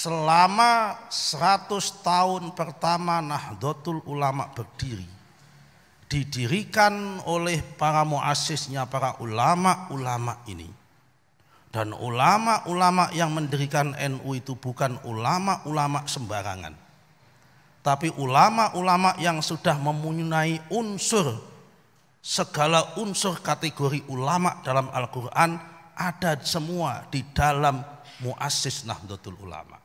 selama 100 tahun pertama Nahdlatul Ulama berdiri, didirikan oleh para muassisnya, para ulama-ulama ini. Dan ulama-ulama yang mendirikan NU itu bukan ulama-ulama sembarangan, tapi ulama-ulama yang sudah mempunyai segala unsur kategori ulama dalam Al-Quran ada semua di dalam muassis Nahdlatul Ulama.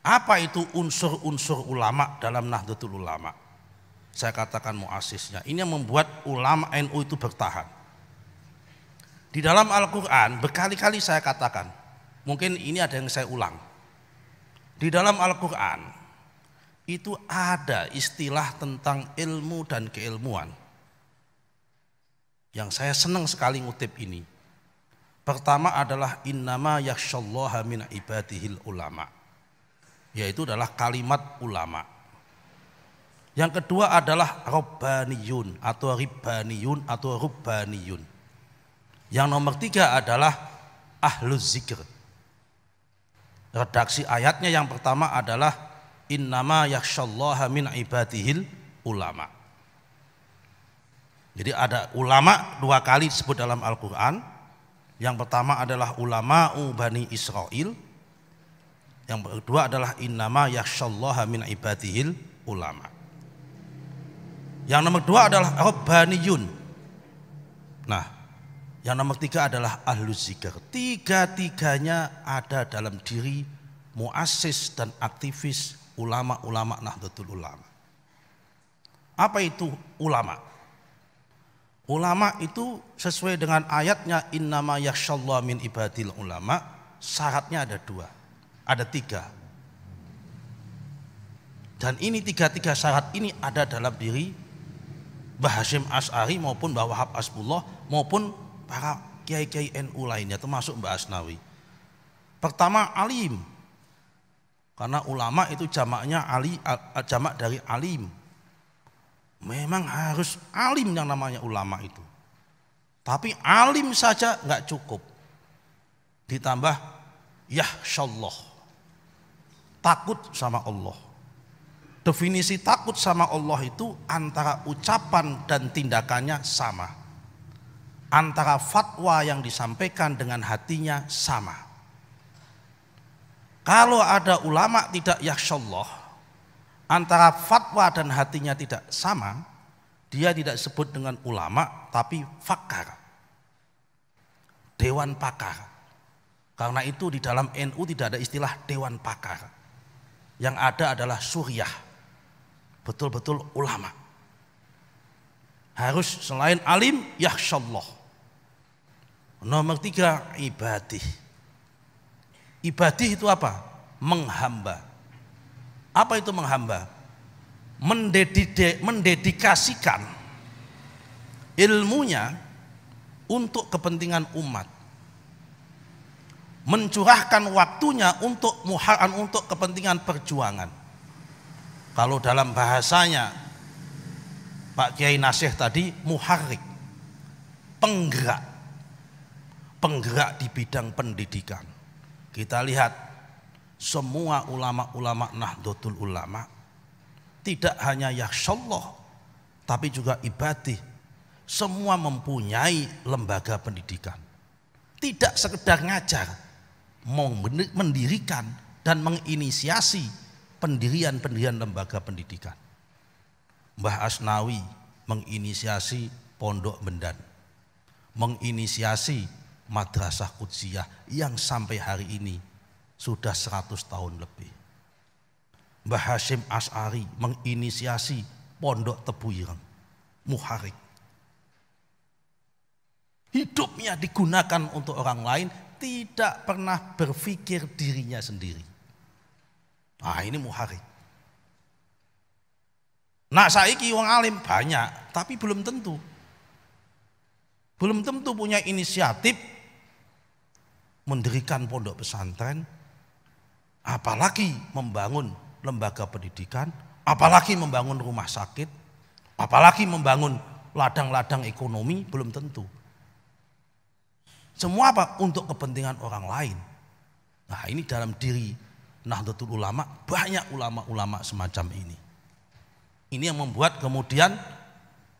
Apa itu unsur-unsur ulama dalam Nahdlatul Ulama? Saya katakan muassisnya. Ini yang membuat ulama NU itu bertahan. Di dalam Al-Quran berkali-kali saya katakan, mungkin ini ada yang saya ulang. Di dalam Al-Quran itu ada istilah tentang ilmu dan keilmuan yang saya senang sekali ngutip ini. Pertama adalah innama yakhsyallaha min ibadihil ulama, yaitu adalah kalimat ulama. Yang kedua adalah robbaniyun atau ribbaniyun atau rubbaniyun. Yang nomor tiga adalah ahluz zikr. Redaksi ayatnya yang pertama adalah innama yakhsyallaha min ibadihil ulama. Jadi ada ulama dua kali disebut dalam Al-Quran. Yang pertama adalah ulama'u Bani Israel. Yang kedua adalah innama yakhsyallaha min ibadihil ulama. Yang nomor dua adalah rabbaniyun. Nah, yang nomor tiga adalah ahluz zikr. Tiga-tiganya ada dalam diri muassis dan aktivis ulama-ulama Nahdlatul Ulama. Apa itu ulama? Ulama itu sesuai dengan ayatnya innama yakhsyallaha min ibadil ulama, syaratnya ada dua, ada tiga. Dan ini tiga-tiga syarat ini ada dalam diri Mbah Hasyim Asy'ari maupun Mbah Wahab Hasbullah maupun para kiai-kiai NU lainnya termasuk Mbah Asnawi. Pertama alim, karena ulama itu jamaknya jamak dari alim. Memang harus alim yang namanya ulama itu. Tapi alim saja nggak cukup. Ditambah yakhsyallah, takut sama Allah. Definisi takut sama Allah itu antara ucapan dan tindakannya sama, antara fatwa yang disampaikan dengan hatinya sama. Kalau ada ulama tidak yakhsyallah, antara fatwa dan hatinya tidak sama, dia tidak sebut dengan ulama tapi fakar, dewan pakar. Karena itu di dalam NU tidak ada istilah dewan pakar. Yang ada adalah suriah, betul-betul ulama. Harus selain alim yakhsyallah. Nomor tiga ibadih. Ibadih itu apa? Menghamba. Apa itu menghamba? Mendedikasikan ilmunya untuk kepentingan umat, mencurahkan waktunya untuk kepentingan perjuangan. Kalau dalam bahasanya Pak Kiai Nasih tadi, muharrik, penggerak di bidang pendidikan. Kita lihat semua ulama-ulama Nahdlatul Ulama tidak hanya yakhsyallah tapi juga ibadih. Semua mempunyai lembaga pendidikan. Tidak sekedar ngajar, mau mendirikan dan menginisiasi pendirian lembaga pendidikan. Mbah Asnawi menginisiasi Pondok Bendan, menginisiasi Madrasah Qudsiyah yang sampai hari ini sudah 100 tahun lebih. Mbah Hasyim Asy'ari menginisiasi Pondok Tebu Ireng, muharrik. Hidupnya digunakan untuk orang lain, tidak pernah berpikir dirinya sendiri. Nah, ini muharrik. Nah, saiki wong alim banyak, tapi belum tentu punya inisiatif mendirikan pondok pesantren, apalagi membangun lembaga pendidikan, apalagi membangun rumah sakit, apalagi membangun ladang-ladang ekonomi, belum tentu. Semua apa? Untuk kepentingan orang lain. Nah, ini dalam diri Nahdlatul Ulama banyak ulama-ulama semacam ini. Ini yang membuat kemudian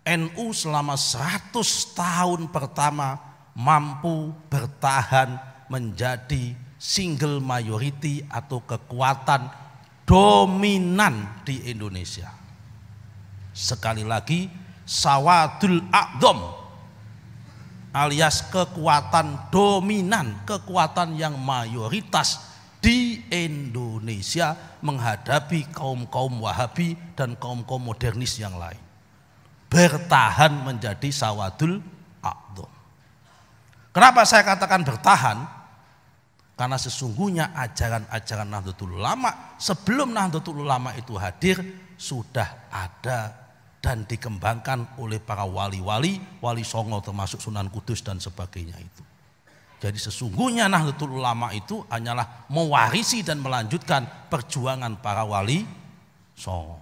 NU selama 100 tahun pertama mampu bertahan menjadi single majority atau kekuatan dominan di Indonesia. Sekali lagi, sawadul a'dham alias kekuatan dominan, kekuatan yang mayoritas di Indonesia menghadapi kaum-kaum Wahabi dan kaum-kaum modernis yang lain. Bertahan menjadi sawadul a'dham. Kenapa saya katakan bertahan? Karena sesungguhnya ajaran-ajaran Nahdlatul Ulama sebelum Nahdlatul Ulama itu hadir sudah ada dan dikembangkan oleh para wali-wali, wali songo termasuk Sunan Kudus dan sebagainya itu. Jadi sesungguhnya Nahdlatul Ulama itu hanyalah mewarisi dan melanjutkan perjuangan para wali songo.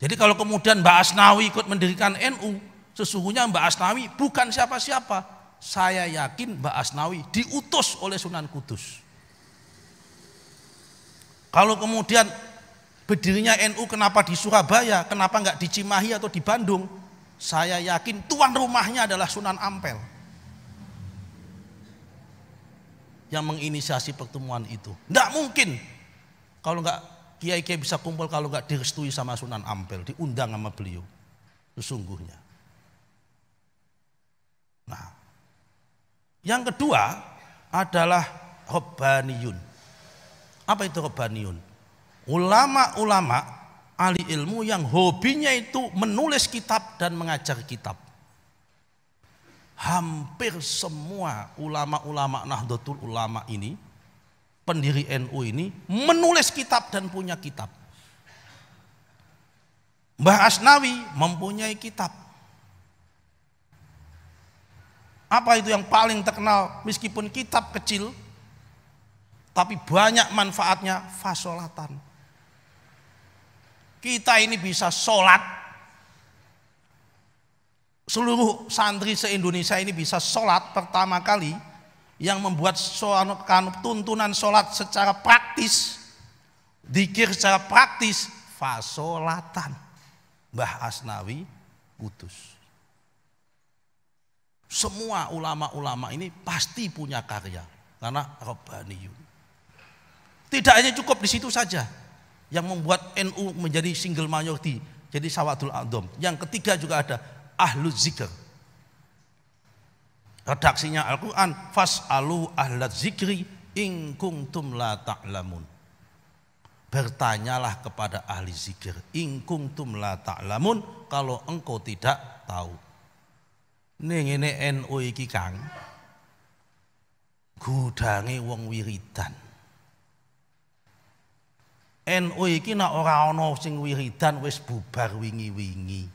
Jadi kalau kemudian Mbak Asnawi ikut mendirikan NU, sesungguhnya Mbak Asnawi bukan siapa-siapa. Saya yakin Mbak Asnawi diutus oleh Sunan Kudus. Kalau kemudian berdirinya NU kenapa di Surabaya, kenapa enggak di Cimahi atau di Bandung? Saya yakin tuan rumahnya adalah Sunan Ampel yang menginisiasi pertemuan itu. Enggak mungkin kalau enggak kiai-kiai bisa kumpul kalau enggak direstui sama Sunan Ampel, diundang sama beliau. Sesungguhnya. Nah, yang kedua adalah Rabbaniyun. Apa itu Rabbaniyun? Ulama-ulama ahli ilmu yang hobinya itu menulis kitab dan mengajar kitab. Hampir semua ulama-ulama Nahdlatul Ulama ini, pendiri NU ini menulis kitab dan punya kitab. Mbah Asnawi mempunyai kitab. Apa itu yang paling terkenal meskipun kitab kecil tapi banyak manfaatnya? Fasolatan. Kita ini bisa sholat, seluruh santri se-Indonesia ini bisa sholat pertama kali. Yang membuat tuntunan sholat secara praktis, dzikir secara praktis, fasolatan. Mbah Asnawi utus. Semua ulama-ulama ini pasti punya karya karena Rabbaniyun. Tidak hanya cukup di situ saja yang membuat NU menjadi single majority, jadi sawadul a'dham. Yang ketiga juga ada ahlul zikr. Redaksinya Al-Quran, fas'alu ahlaz zikri in kuntum la ta'lamun. Bertanyalah kepada ahli zikir in kuntum la ta'lamun, kalau engkau tidak tahu. Ning ngene NU iki Kang, gudange wong wiridan. NU iki nek ora ana sing wiridan wis bubar wingi-wingi.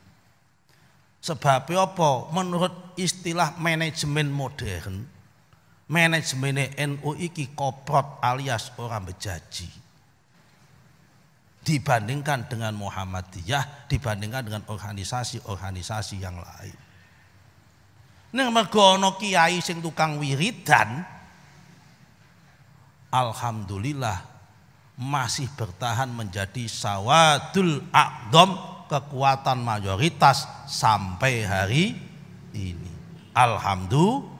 Sebabnya apa? Menurut istilah manajemen modern, manajemen NU iki koprot alias orang bejaji. Dibandingkan dengan Muhammadiyah, dibandingkan dengan organisasi-organisasi yang lain. Ning mergo ana kiai sing tukang wiridan, alhamdulillah masih bertahan menjadi sawadul a'dham, kekuatan mayoritas sampai hari ini. Alhamdulillah.